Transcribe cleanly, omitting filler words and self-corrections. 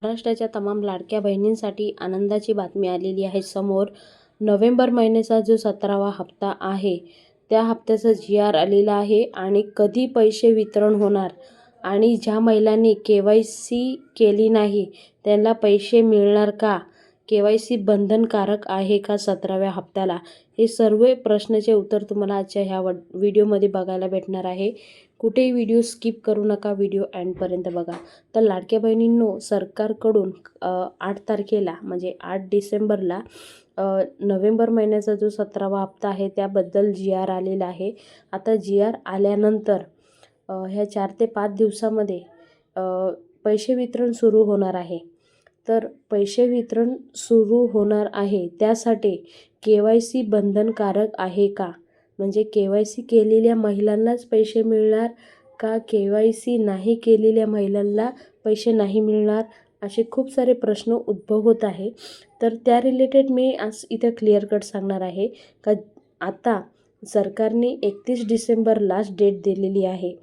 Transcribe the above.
महाराष्ट्राच्या तमाम लाडक्या बहिणींसाठी आनंदाची बातमी आलेली आहे समोर. नोव्हेंबर महिन्याचा जो 17वा हप्ता आहे त्या हप्त्याचा GR आलेला आहे आणि कधी पैसे वितरण होणार आणि ज्या महिलांनी KYC केली नाही त्यांना पैसे मिळणार का, KYC बंधनकारक आहे का 17व्या हप्त्याला, हे सर्व प्रश्नाचे उत्तर तुम्हाला आजच्या ह्या व्हिडिओमध्ये बघायला भेटणार आहे. कुठेही व्हिडिओ स्किप करू नका, व्हिडिओ एंडपर्यंत बघा. तर लाडक्या बहिणींनो, सरकारकडून 8 तारखेला म्हणजे 8 डिसेंबरला नोव्हेंबर महिन्याचा जो 17वा हप्ता आहे त्याबद्दल GR आलेला आहे. आता GR आल्यानंतर ह्या 4 ते 5 दिवसामध्ये पैसे वितरण सुरू होणार आहे. तर पैसे वितरण सुरू होणार आहे त्यासाठी KYC बंधनकारक आहे का, म्हणजे KYC केलेल्या महिलांनाच पैसे मिळणार का, KYC नाही केलेल्या महिलांना पैसे नाही मिळणार, असे खूप सारे प्रश्न उद्भव होत आहे. तर त्या रिलेटेड मी आज इथं क्लिअर कट सांगणार आहे का आता सरकारने 31 डिसेंबर लास्ट डेट दिलेली आहे.